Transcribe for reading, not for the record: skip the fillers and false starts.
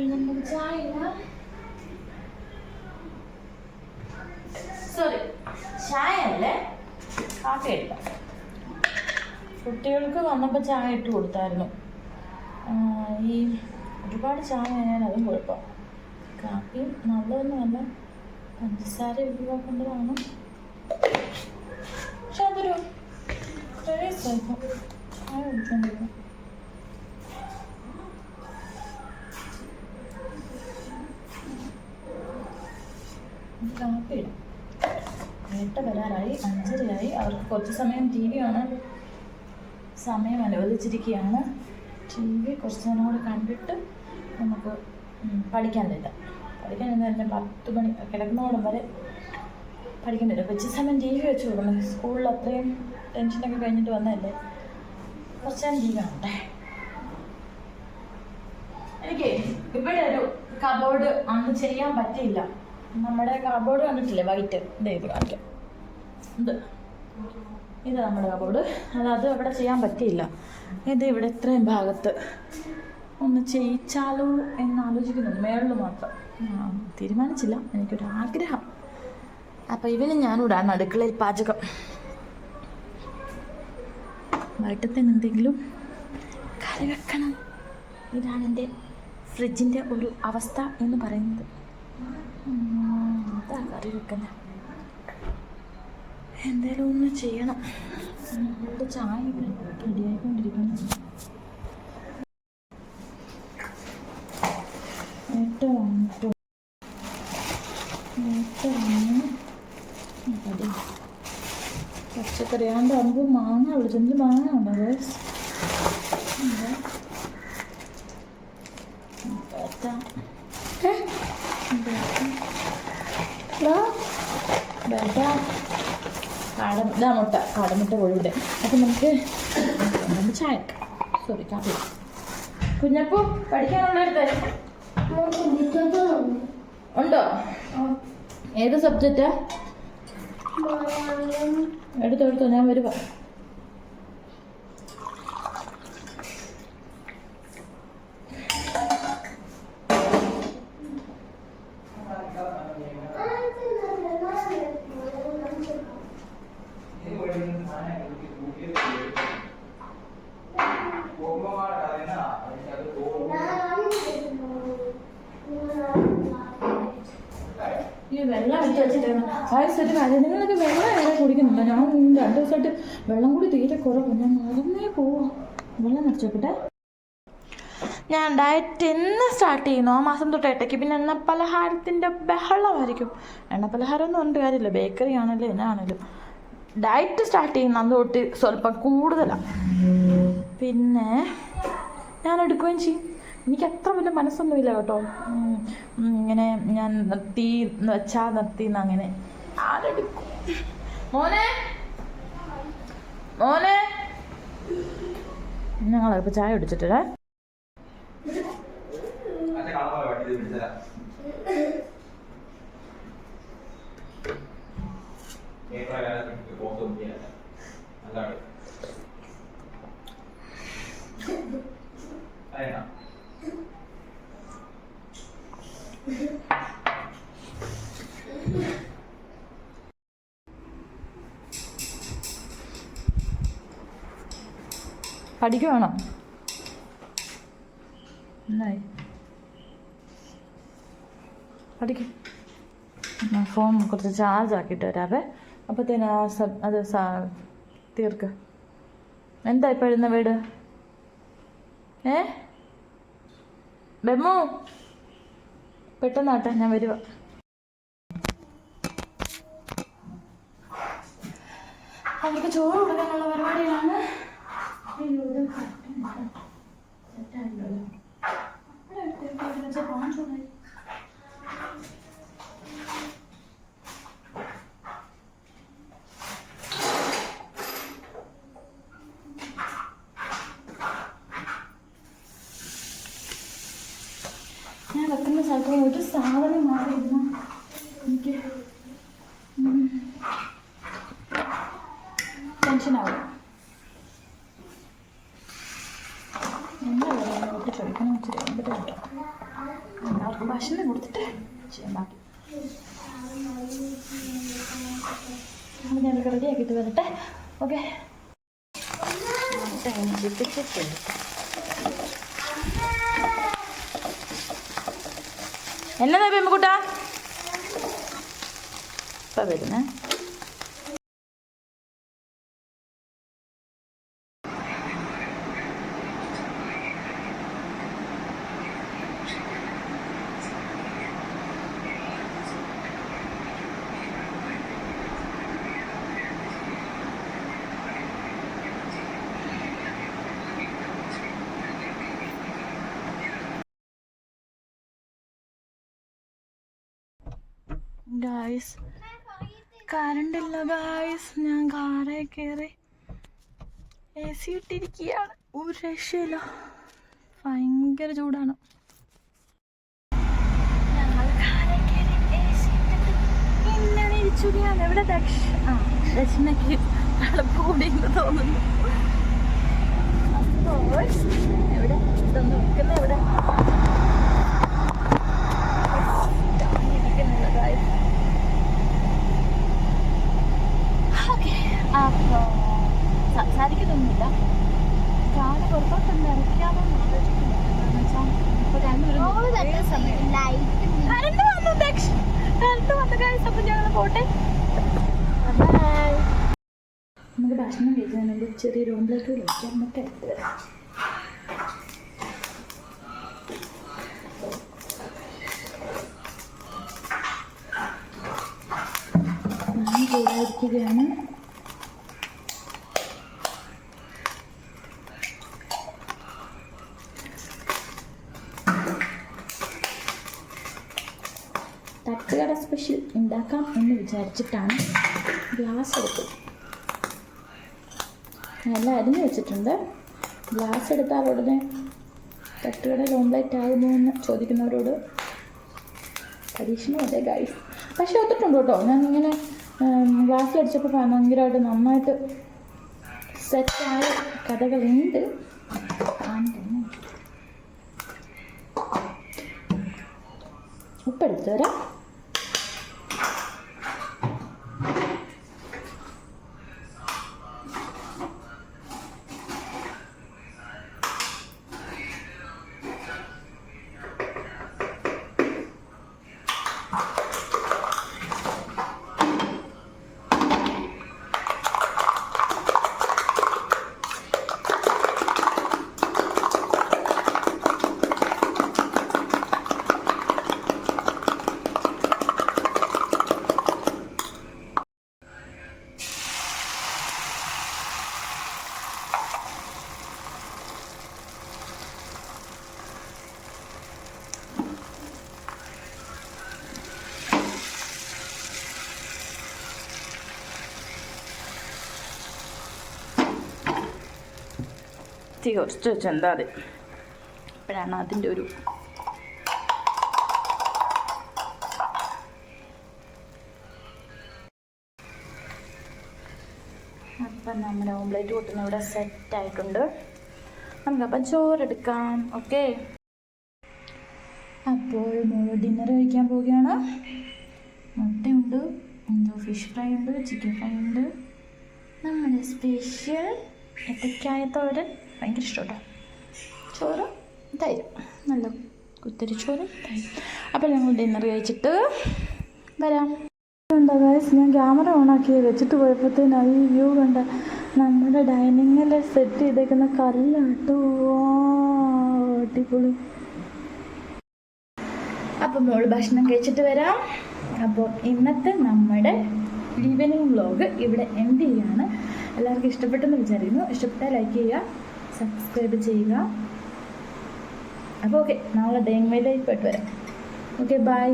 നമുക്ക് ചായ സോറി ചായ അല്ലേ കാപ്പി ഇല്ല. കുട്ടികൾക്ക് വന്നപ്പോൾ ചായ ഇട്ട് കൊടുത്തായിരുന്നു. ഈ ഒരുപാട് ചായ കഴിഞ്ഞാൽ അതും കുഴപ്പമാണ്. കാപ്പി നല്ലതൊന്നുമല്ല, പഞ്ചസാര ഒഴിവാക്കേണ്ടതാണ്. പക്ഷെ അതൊരു ടേസ്റ്റായിരുന്നു ചായ കുടിച്ചോണ്ടിരുന്നു. കാപ്പി ഇടാം. 8 വരാറായി, 5:30 അവർക്ക് കുറച്ച് സമയം ടി വി കാണാൻ സമയം അനുവദിച്ചിരിക്കുകയാണ്. ടി വി കുറച്ച് നേരം കൂടെ കണ്ടിട്ട് നമുക്ക് പഠിക്കാൻ തരാം. പഠിക്കാൻ തന്നെ 10 മണി കിടക്കുന്നോടം വരെ പഠിക്കാൻ തരാം. കുറച്ച് സമയം ടി വി വെച്ച് കൊടുക്കണം. സ്കൂളിൽ അത്രയും ടെൻഷനൊക്കെ കഴിഞ്ഞിട്ട് വന്നതല്ലേ, കുറച്ച് നേരം ടി വി കാണട്ടെ. എനിക്ക് ഇവിടെ ഒരു കബോർഡ് അന്ന് ചെയ്യാൻ പറ്റിയില്ല. നമ്മുടെ കബോർഡ് കണ്ടിട്ടില്ലേ, വൈറ്റ് ഇത് കാണിക്കാം. ഇത് നമ്മുടെ കബോർഡ്. അത് അവിടെ ചെയ്യാൻ പറ്റിയില്ല. ഇത് ഇവിടെ ഇത്രയും ഭാഗത്ത് ഒന്ന് ചെയ്യിച്ചാലോ എന്നാലോചിക്കുന്നുണ്ട്, മേളിൽ മാത്രം. തീരുമാനിച്ചില്ല, എനിക്കൊരാഗ്രഹം. അപ്പോൾ ഇവന് ഞാനിവിടാണ് അടുക്കളയിൽ പാചകം. വൈകിട്ടത്തിന് എന്തെങ്കിലും കറി വെക്കണം. ഇതാണ് എൻ്റെ ഫ്രിഡ്ജിൻ്റെ ഒരു അവസ്ഥ എന്ന് പറയുന്നത്. എന്താ കറി വെക്കുന്നത്, എന്തേലും ഒന്ന് ചെയ്യണം. ഇവിടെ ചായ റെഡിയായിക്കൊണ്ടിരിക്കുന്നു. 8 വന്നിട്ട് പച്ചക്കറി ആണ്ട് നമുക്ക് മാങ്ങ വിളിച്ചെങ്കിൽ മാങ്ങ ഉണ്ടോ? മുട്ട കാടമുട്ട കോഴിയുടെ. അപ്പം നമുക്ക് ചായ സോറി കാപ്പി. കുഞ്ഞപ്പൂ പഠിക്കാനുള്ള ഉണ്ടോ? ഏത് സബ്ജക്റ്റാ? എടുത്തോ, ഞാൻ വരുവാ. ഈ വെള്ളം എടുത്ത് വെച്ചിട്ടാണ് ഒരു കാര്യം. നിങ്ങളൊക്കെ വെള്ളം ഏറെ കുടിക്കുന്നുണ്ടോ? ഞാൻ 2 ദിവസമായിട്ട് വെള്ളം കൂടി തീരെ കുറവ്. ഞാൻ മറന്നേ പോവാം. വെള്ളം നിറച്ചോട്ടെ. ഞാൻ ഡയറ്റ് എന്ന് സ്റ്റാർട്ട് ചെയ്യുന്നു ആ മാസം തൊട്ട് ഇടയ്ക്ക് പിന്നെ എണ്ണപ്പലഹാരത്തിൻ്റെ ബഹളമായിരിക്കും. എണ്ണപ്പലഹാരം ഒന്നും പറഞ്ഞിട്ട് കാര്യമില്ല, ബേക്കറി ആണെങ്കിലും എന്നാണെങ്കിലും. ഡയറ്റ് സ്റ്റാർട്ട് ചെയ്യുന്ന അന്ന് തൊട്ട് സ്വല്പം കൂടുതലാണ്. പിന്നെ ഞാൻ എടുക്കുകയും ചെയ്യും. എനിക്ക് അത്ര വലിയ മനസ്സൊന്നുമില്ല കേട്ടോ. ഇങ്ങനെ ഞാൻ നിർത്തി എന്ന് വെച്ചാൽ നിർത്തി എന്ന് അങ്ങനെ ആരെടുക്കും. മോനെ ഞങ്ങളിപ്പോൾ ചായ കുടിച്ചിട്ടേ. പഠിക്കുവാണോ? എന്നായി പഠിക്കും. ഞാൻ ഫോൺ കുറച്ച് ചാർജ് ആക്കിയിട്ട് വരാവേ. അപ്പോഴത്തേന് അത് തീർക്ക്. എന്താ ഇപ്പോൾ എഴുതുന്ന വീട്? ബെമ്മു പെട്ടെന്നാട്ടെ, ഞാൻ വരുക. അവർക്ക് ചോറ് കൊടുക്കാനുള്ള പരിപാടിയാണ്. ഞാൻ വെക്കുന്ന സ്ഥലത്ത് ഒരു സാധനം മാറിയിരുന്നു. എനിക്ക് ടെൻഷനാവും. എന്താ പറയുക, ചോദിക്കണം വെച്ചിട്ട് എല്ലാവർക്കും ഭക്ഷണം കൊടുത്തിട്ട് ചെയ്യാൻ ബാക്കി. അപ്പോൾ ഞാനൊക്കെ റെഡി ആക്കിയിട്ട് വരട്ടെ. ഓക്കെ, എന്നതാ പെമ്മക്കൂട്ടാ ഇപ്പം വരുന്നേ. ഗായ്സ് കറണ്ടില്ല ഗായ്സ്. ഞാൻ കാറേ കയറി AC ഇട്ടിരിക്കുകയാണ്. ഒരു രക്ഷയില്ല, ഭയങ്കര ചൂടാണ്. ഞങ്ങൾ കാറേ കയറി AC ഇട്ടിട്ട് ഇങ്ങനെ ഇരിച്ചുകയാണ്. എവിടെ ദക്ഷിണയ്ക്ക് തണുപ്പ് കൂടിയെന്ന് തോന്നുന്നു. എവിടെ ഇതൊന്നും വെക്കുന്ന എവിടെ അപ്പോൾ സംസാരിക്കുന്നൊന്നുമില്ല. കാറ് പുറത്തോട്ടൊന്ന് ഇറക്കാമെന്ന് ആലോചിക്കുന്നു. എന്താണെന്ന് വെച്ചാൽ ഇപ്പോൾ കറണ്ട് വന്നു ഗൈസ്. അപ്പം ഞങ്ങൾ പോട്ടെ. നമുക്ക് ഭക്ഷണം കഴിക്കാൻ വേണ്ടി ചെറിയ റൂമിലേക്ക് വിളിക്കാം. നമുക്ക് എടുത്ത് വരാം. ഞാൻ ചൂടായിരിക്കുകയാണ്. തട്ടുകട സ്പെഷ്യൽ ഉണ്ടാക്കാം എന്ന് വിചാരിച്ചിട്ടാണ് ഗ്ലാസ് എടുത്തത്. എല്ലാം അരിഞ്ഞു വെച്ചിട്ടുണ്ട്. ഗ്ലാസ് എടുത്താൽ ഉടനെ തട്ടുകടയിൽ ഓംലെറ്റ് ആകുമോ എന്ന് ചോദിക്കുന്നവരോട് പരീക്ഷണം അതെ ഗൈസ്. പക്ഷെ ഒത്തിട്ടുണ്ട് കേട്ടോ. ഞാൻ ഇങ്ങനെ ഗ്ലാസ്സിലടിച്ചപ്പോൾ ഭയങ്കരമായിട്ട് നന്നായിട്ട് സെറ്റായ കഥകളുണ്ട്. ഉപ്പെടുത്ത് തരാം. തീ കുറച്ച് വെച്ചെന്താ അത് ഇപ്പോഴാണ് അതിൻ്റെ ഒരു അപ്പം നമ്മുടെ ഓംലെറ്റ് കൂട്ടുന്ന ഇവിടെ സെറ്റായിട്ടുണ്ട്. നമുക്കപ്പം ചോറെടുക്കാം. ഓക്കെ, അപ്പോൾ മോള് ഡിന്നർ കഴിക്കാൻ പോവുകയാണ്. മുട്ടയുണ്ട്, എന്തോ ഫിഷ് ഫ്രൈ ഉണ്ട്, ചിക്കൻ ഫ്രൈ ഉണ്ട്, നമ്മുടെ സ്പെഷ്യൽ ഏത്തക്കായ തോരൻ ഭയങ്കര ഇഷ്ടം കേട്ടോ. ചോറ് തൈര്, നല്ല കുത്തിരി ചോറ് തൈര്. അപ്പോൾ ഞങ്ങൾ ഡിന്നർ കഴിച്ചിട്ട് വരാം. കണ്ട ഗൈസ്, ഞാൻ ക്യാമറ ഓണാക്കി വെച്ചിട്ട് പോയപ്പോഴത്തേന് അയ്യോ കണ്ട നമ്മുടെ ഡൈനിങ്ങിൽ സെറ്റ് ചെയ്തേക്കുന്ന കല്ലാട്ടോ, അടിപൊളി. അപ്പോൾ മോള് ഭക്ഷണം കഴിച്ചിട്ട് വരാം. അപ്പോൾ ഇന്നത്തെ നമ്മുടെ ഈവനിങ് വ്ലോഗ് ഇവിടെ എൻഡ് ചെയ്യാണ്. എല്ലാവർക്കും ഇഷ്ടപ്പെട്ടെന്ന് വിചാരിക്കുന്നു. ഇഷ്ടപ്പെട്ടാൽ ലൈക്ക് ചെയ്യുക, സബ്സ്ക്രൈബ് ചെയ്യുക. അപ്പോൾ ഓക്കെ, നാളെ ഡേ ഇൻ മൈ ലൈഫ് ആയിട്ട് വരാം. Okay, by.